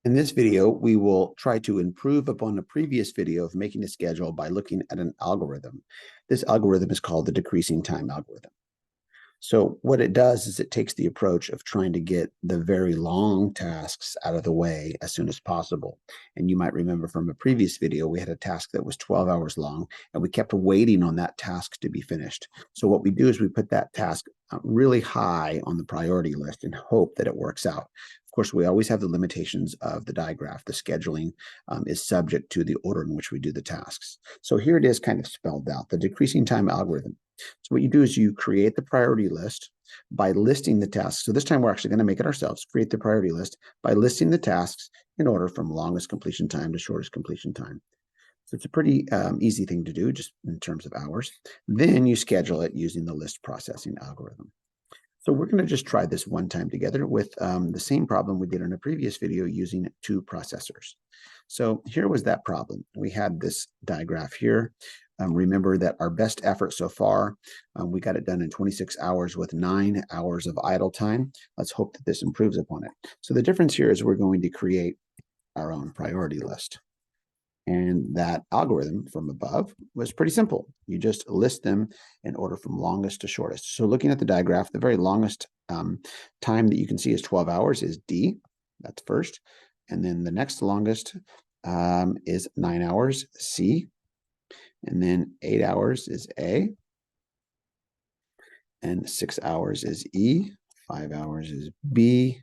In this video, we will try to improve upon a previous video of making a schedule by looking at an algorithm. This algorithm is called the decreasing time algorithm. So what it does is it takes the approach of trying to get the very long tasks out of the way as soon as possible. And you might remember from a previous video, we had a task that was 12 hours long, and we kept waiting on that task to be finished. So what we do is we put that task really high on the priority list and hope that it works out. Of course, we always have the limitations of the digraph. The scheduling is subject to the order in which we do the tasks. So here it is kind of spelled out, the decreasing time algorithm. So what you do is you create the priority list by listing the tasks. So this time we're actually going to make it ourselves, create the priority list by listing the tasks in order from longest completion time to shortest completion time. So it's a pretty easy thing to do just in terms of hours. Then you schedule it using the list processing algorithm. So we're going to just try this one time together with the same problem we did in a previous video using two processors. So here was that problem. We had this digraph here. Remember that our best effort so far, we got it done in 26 hours with 9 hours of idle time. Let's hope that this improves upon it. So the difference here is we're going to create our own priority list. And that algorithm from above was pretty simple. You just list them in order from longest to shortest. So looking at the digraph, the very longest time that you can see is 12 hours is D. That's first. And then the next longest is 9 hours, C. And then 8 hours is A. And 6 hours is E. 5 hours is B.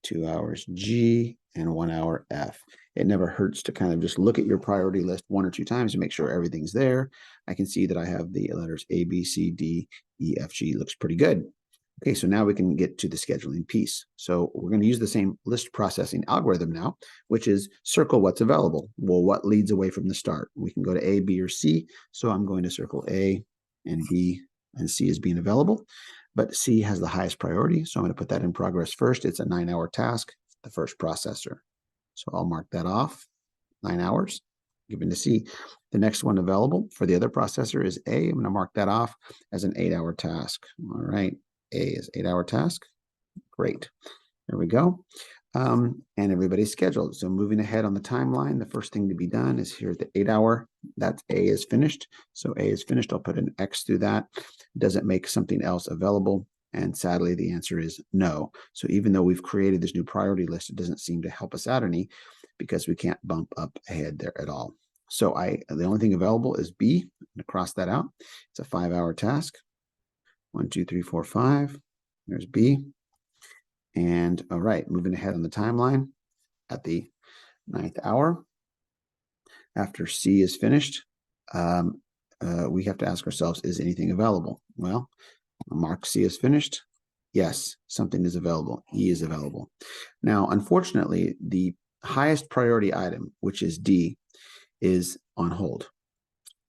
2 hours G. And 1 hour F. It never hurts to kind of just look at your priority list one or two times to make sure everything's there. I can see that I have the letters A, B, C, D, E, F, G. Looks pretty good. Okay, so now we can get to the scheduling piece. So we're going to use the same list processing algorithm now, which is circle what's available. Well, what leads away from the start? We can go to A, B, or C. So I'm going to circle A and B and C as being available, but C has the highest priority. So I'm going to put that in progress first. It's a 9-hour task, the first processor. So I'll mark that off, 9 hours, given to C. The next one available for the other processor is A. I'm going to mark that off as an 8-hour task. All right, A is 8-hour task. Great. There we go. And everybody's scheduled. So moving ahead on the timeline, the first thing to be done is here's the 8-hour. That's A is finished. So A is finished. I'll put an X through that. Does it make something else available? And sadly, the answer is no. So even though we've created this new priority list, it doesn't seem to help us out any because we can't bump up ahead there at all. So the only thing available is B. I'm going to cross that out. It's a 5-hour task. 1, 2, 3, 4, 5. There's B. And all right, moving ahead on the timeline at the 9th hour, after C is finished, we have to ask ourselves, is anything available? Well, mark C is finished. Yes, something is available. E is available. Now, unfortunately, the highest priority item, which is D, is on hold.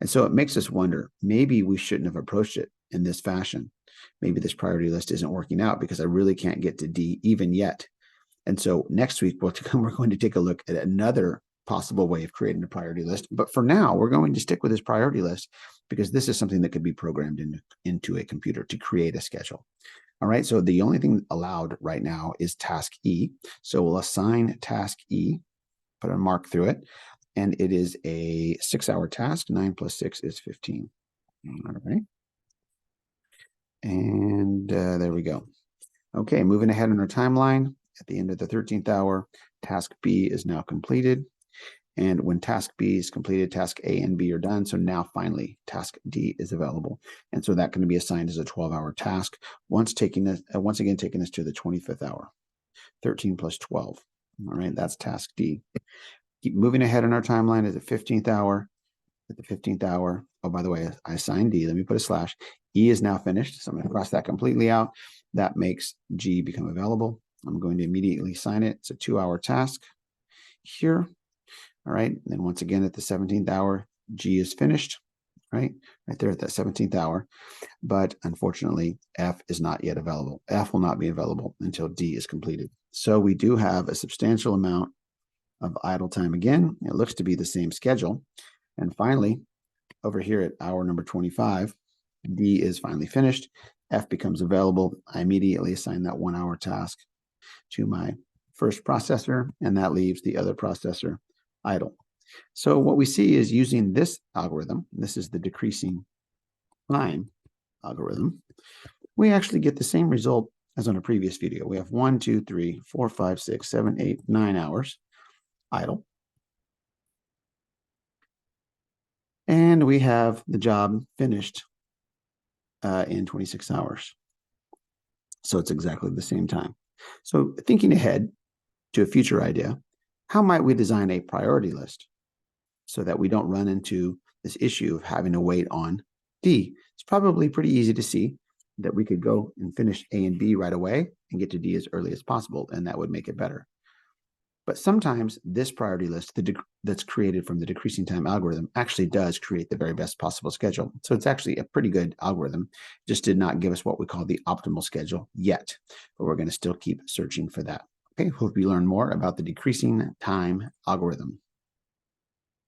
And so it makes us wonder, maybe we shouldn't have approached it in this fashion. Maybe this priority list isn't working out because I really can't get to D even yet. And so next week, we're going to take a look at another possible way of creating a priority list. But for now, we're going to stick with this priority list because this is something that could be programmed into a computer to create a schedule. All right, so the only thing allowed right now is task E. So we'll assign task E, put a mark through it, and it is a 6-hour task. 9 plus 6 is 15. All right. And there we go. Okay, moving ahead on our timeline. At the end of the 13th hour, task B is now completed. And when task B is completed, task A and B are done. So now finally, task D is available. And so that can be assigned as a 12-hour task. Once again, taking us to the 25th hour, 13 plus 12. All right, that's task D. Keep moving ahead on our timeline at the 15th hour. At the 15th hour, oh, by the way, I assigned D. Let me put a slash. E is now finished. So I'm going to cross that completely out. That makes G become available. I'm going to immediately sign it. It's a 2-hour task here. All right. And then once again, at the 17th hour, G is finished, right there at that 17th hour. But unfortunately, F is not yet available. F will not be available until D is completed. So we do have a substantial amount of idle time again. It looks to be the same schedule. And finally, over here at hour number 25, D is finally finished. F becomes available. I immediately assign that 1-hour task to my first processor, and that leaves the other processor idle. So what we see is using this algorithm, this is the decreasing time algorithm, we actually get the same result as on a previous video. We have 1, 2, 3, 4, 5, 6, 7, 8, 9 hours idle. And we have the job finished in 26 hours. So it's exactly the same time. So thinking ahead to a future idea, how might we design a priority list so that we don't run into this issue of having to wait on D? It's probably pretty easy to see that we could go and finish A and B right away and get to D as early as possible, and that would make it better. But sometimes this priority list that's created from the decreasing time algorithm actually does create the very best possible schedule. So it's actually a pretty good algorithm, just did not give us what we call the optimal schedule yet, but we're going to still keep searching for that. Okay, hope you learn more about the decreasing time algorithm.